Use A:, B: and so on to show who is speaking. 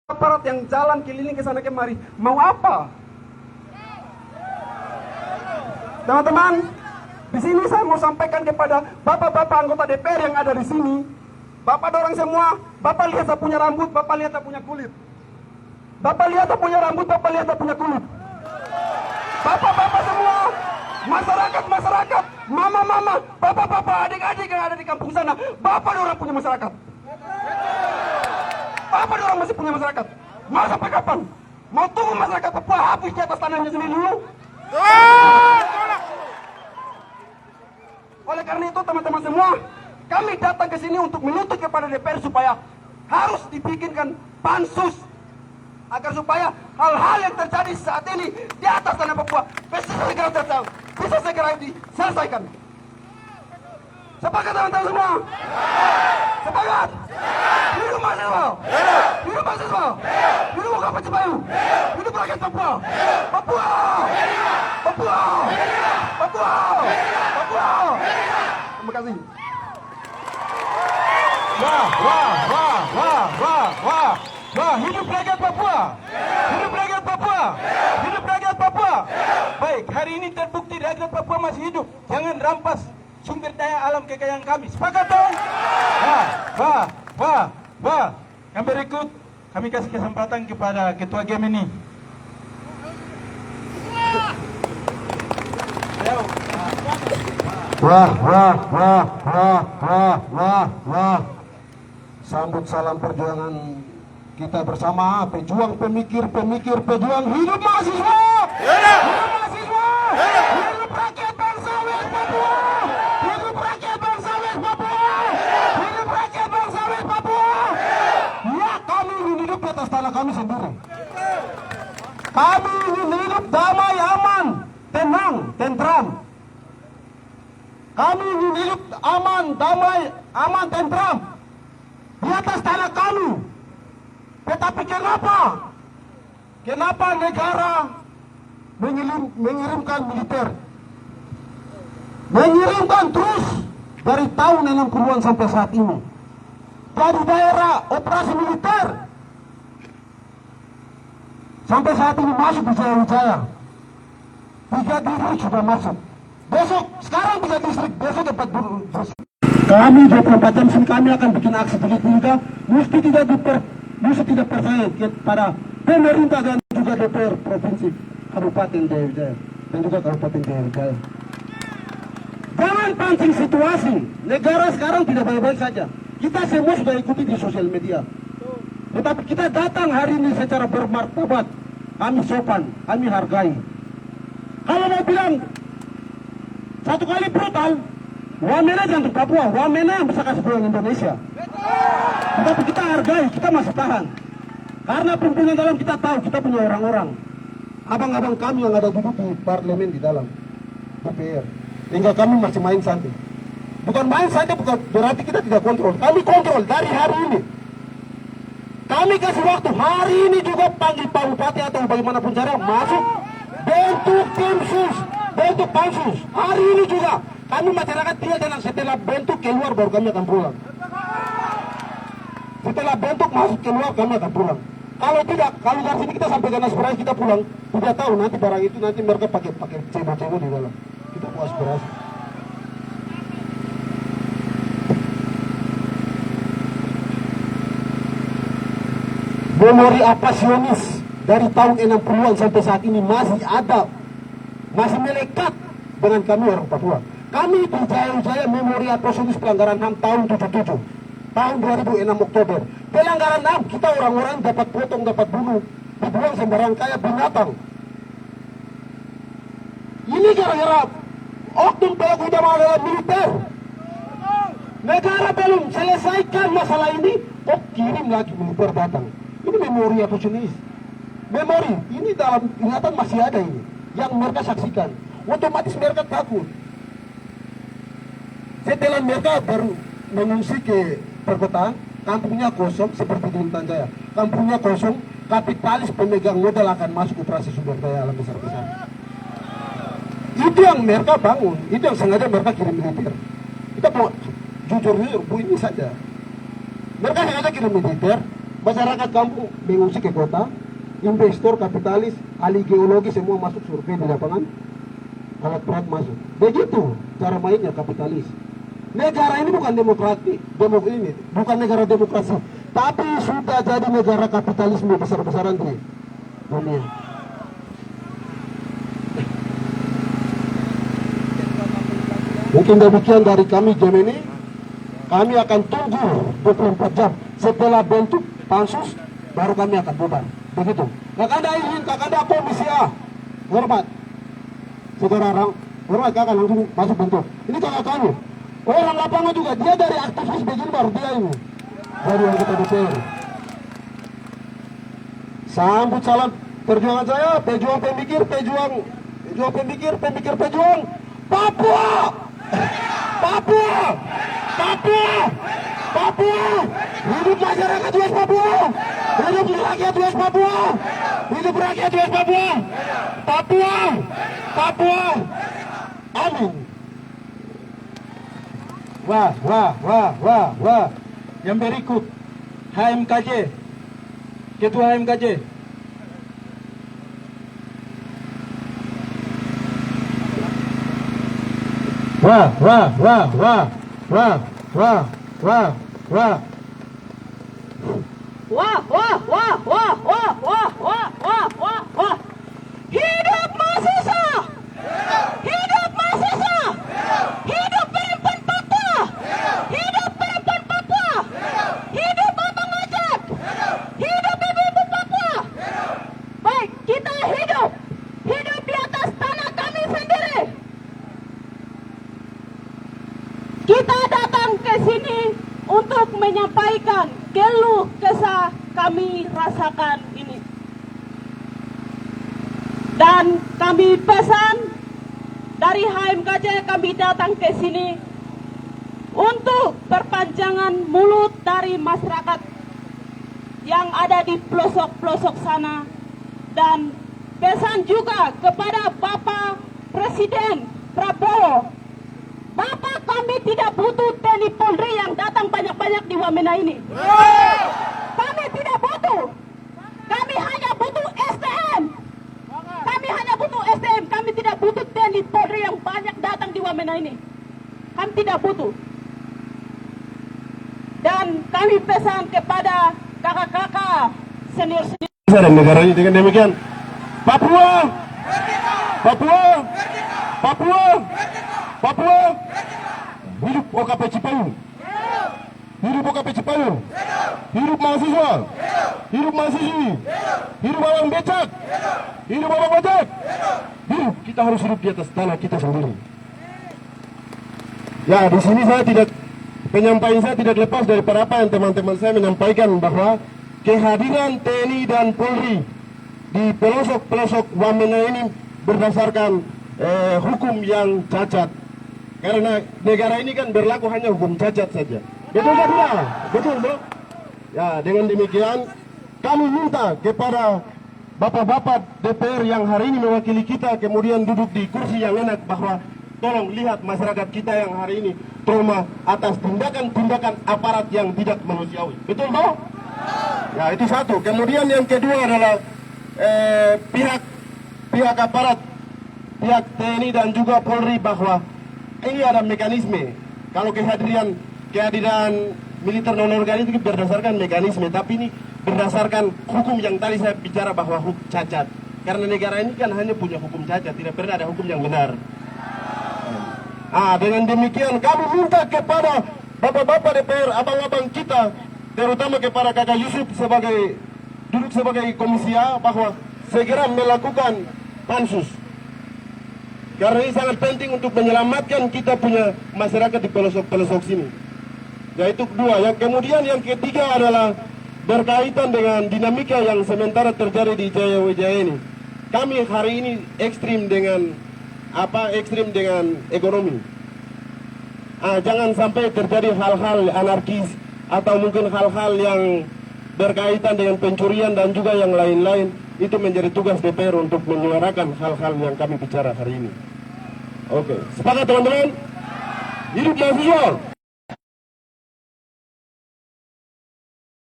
A: aparat yang jalan keliling ke sana kemari. Mau apa? Teman-teman, di sini saya mau sampaikan kepada bapak-bapak anggota DPR yang ada di sini. Bapak dorong semua, bapak lihat saya punya rambut, bapak lihat saya punya kulit. Bapak lihat saya punya rambut, bapak lihat saya punya kulit. Bapak-bapak semua, masyarakat, mama-mama, bapak-bapak, adik-adik yang ada di kampung sana, bapak dorong punya masyarakat. Bapak dorong masih punya masyarakat. Mau sampai kapan? Mau tunggu masyarakat Papua habis di atas tanahnya sendiri dulu? Oleh karena itu teman-teman semua, kami datang ke sini untuk menuntut kepada DPR supaya harus dibikinkan pansus agar supaya hal-hal yang terjadi saat ini di atas tanah Papua bisa segera diselesaikan. Sepakat teman-teman semua? Sepakat? Hidup mahasiswa! Hidup mahasiswa! Hidup Kampung Cipayu! Hidup rakyat Papua! Papua! Papua! Papua! Papua! Terima kasih.
B: Wah, hidup rakyat Papua! Hidup rakyat Papua! Hidup rakyat Papua! Baik, hari ini terbukti rakyat Papua masih hidup. Jangan rampas sumber daya alam kekayaan kami. Sepakat dong? Wah. Yang berikut, kami kasih kesempatan kepada Ketua Gemini.
C: Wah. Sambut salam perjuangan kita bersama, pejuang, pemikir, pejuang, hidup mahasiswa! Hidup mahasiswa! Hidup rakyat bangsa West Papua! Hidup rakyat bangsa West Papua! Hidup rakyat bangsa West Papua! Ya, kami ingin hidup di atas tanah kami sendiri. Kami ingin hidup damai, aman, tenang, tentram. Kami ingin hidup aman, damai, aman, tentram di atas tanah kami. Tetapi kenapa negara mengirimkan militer? Mengirimkan terus dari tahun 60-an sampai saat ini. Jadi daerah operasi militer sampai saat ini masuk di Jaya-Wijaya. 3 distrik sudah masuk. Besok, sekarang 3 distrik, besok 4 distrik. Kami 24 jam sini kami akan bikin aksi begitu juga. Mesti tidak percaya kepada pemerintah dan juga DPR provinsi Kabupaten Jaya-Wijaya dan juga Kabupaten Jaya-Wijaya. Jangan pancing situasi. Negara sekarang tidak baik-baik saja. Kita semua sudah ikuti di sosial media. Tetapi kita datang hari ini secara bermartabat. Kami sopan, kami hargai. Kalau mau bilang satu kali brutal, wamena jantung Papua, wamena yang bisa kasih pulang Indonesia. Tetapi kita hargai, kita masih tahan. Karena pimpinan dalam kita tahu, kita punya orang-orang. Abang-abang kami yang ada duduk di parlemen di dalam DPR. Hingga kami masih main santai. Bukan main santai, bukan berarti kita tidak kontrol. Kami kontrol dari hari ini. Kami kasih waktu hari ini juga panggil Pak Bupati atau bagaimanapun cara masuk. Bentuk tim sus, bentuk pansus. Hari ini juga kami masyarakat tidak tenang, setelah bentuk keluar baru kami akan pulang. Setelah bentuk masuk keluar kami akan pulang. Kalau tidak, kalau dari sini kita sampai dengan aspirasi kita pulang, tidak tahu nanti barang itu nanti mereka pakai cebok-cebok di dalam. Kita mau aspirasi. Memori apasionis dari tahun 60-an sampai saat ini masih ada, masih melekat dengan kami orang Papua. Kami di Jaya-Wijaya memori apasionis pelanggaran HAM tahun 77, tahun 2006 Oktober. Pelanggaran HAM kita orang-orang dapat potong, dapat bunuh, dibuang sembarang kayak binatang. Ini gara-gara oknum pelaku utama adalah militer. Negara belum selesaikan masalah ini, kirim lagi militer datang. Ini memori apasionis. Memori, ini dalam ingatan masih ada ini. Yang mereka saksikan. Otomatis mereka takut. Setelah mereka baru mengungsi ke perkotaan, kampungnya kosong seperti di Intan Jaya. Kampungnya kosong, kapitalis pemegang modal akan masuk operasi sumber daya alam besar-besaran. Itu yang mereka bangun, itu yang sengaja mereka kirim militer. Kita mau jujur bu ini saja. Mereka sengaja kirim militer, masyarakat kampung mengungsi ke kota, investor, kapitalis, ahli geologi semua masuk survei di lapangan, alat berat masuk. Begitu cara mainnya kapitalis. Negara ini bukan bukan negara demokrasi, tapi sudah jadi negara kapitalisme besar-besaran di dunia. Mungkin demikian dari kami Gemini. Kami akan tunggu 24 jam setelah bentuk pansus, baru kami akan bubar. Begitu. Kakanda izin, kakanda komisi A. Hormat. Saudara orang, hormat kakak langsung masuk bentuk. Ini kakak kami. Orang lapangan juga, dia dari aktivis begini baru dia ini. Dari anggota DPR. Sambut salam perjuangan saya, pejuang pemikir, pejuang Papua! Papua! Papua! Papua! Hidup masyarakat West Papua! Hidup rakyat West Papua! Hidup rakyat West Papua! Papua! Papua! Amin.
B: Wah. Yang berikut, HMKJ, Ketua HMKJ.
D: Hidup mahasiswa! Hidup mahasiswa! Hidup perempuan Papua! Hidup perempuan Papua! Hidup Abang Ojek! Hidup ibu-ibu Papua! Baik, kita hidup! Hidup di atas tanah kami sendiri! Kita datang ke sini untuk menyampaikan keluh kesah kami rasakan ini. Dan kami pesan dari HMKJ, kami datang ke sini untuk perpanjangan mulut dari masyarakat yang ada di pelosok-pelosok sana, dan pesan juga kepada Bapak Presiden Prabowo. Bapak, kami tidak butuh TNI Polri yang datang banyak-banyak di Wamena ini. Kami tidak butuh. Kami hanya butuh SDM. Kami tidak butuh TNI Polri yang banyak datang di Wamena ini. Kami tidak butuh. Dan kami pesan kepada kakak-kakak senior-senior
C: Dan negara ini dengan demikian, Papua, hidup OKP Cipayung, hidup OKP Cipayung, hidup mahasiswa, hidup mahasiswi, hidup abang becak, hidup abang ojek, hidup. Kita harus hidup di atas tanah kita sendiri. Ya, di sini penyampaian saya tidak lepas daripada apa yang teman-teman saya menyampaikan, bahwa kehadiran TNI dan Polri di pelosok-pelosok Wamena ini berdasarkan hukum yang cacat. Karena negara ini kan berlaku hanya hukum cacat saja. Betul tidak? Betul, bro? Ya, dengan demikian kami minta kepada bapak-bapak DPR yang hari ini mewakili kita, kemudian duduk di kursi yang enak, bahwa tolong lihat masyarakat kita yang hari ini trauma atas tindakan-tindakan aparat yang tidak manusiawi. Betul, bro? Ya, itu satu. Kemudian yang kedua adalah pihak aparat, pihak TNI dan juga Polri, bahwa ini ada mekanisme. Kalau kehadiran militer non-organik itu berdasarkan mekanisme, tapi ini berdasarkan hukum yang tadi saya bicara, bahwa hukum cacat. Karena negara ini kan hanya punya hukum cacat, tidak pernah ada hukum yang benar. Dengan demikian kami minta kepada bapak-bapak DPR, abang-abang kita, terutama kepada kakak Yusuf duduk sebagai komisi A, bahwa segera melakukan pansus. Karena ini sangat penting untuk menyelamatkan kita punya masyarakat di pelosok-pelosok sini. Yaitu kedua. Yang kemudian yang ketiga adalah berkaitan dengan dinamika yang sementara terjadi di Jaya Wijaya ini. Kami hari ini ekstrim dengan ekonomi. Jangan sampai terjadi hal-hal anarkis atau mungkin hal-hal yang berkaitan dengan pencurian dan juga yang lain-lain. Itu menjadi tugas DPR untuk menyuarakan hal-hal yang kami bicara hari ini. Oke, sepakat teman-teman? Hidup mahasiswa!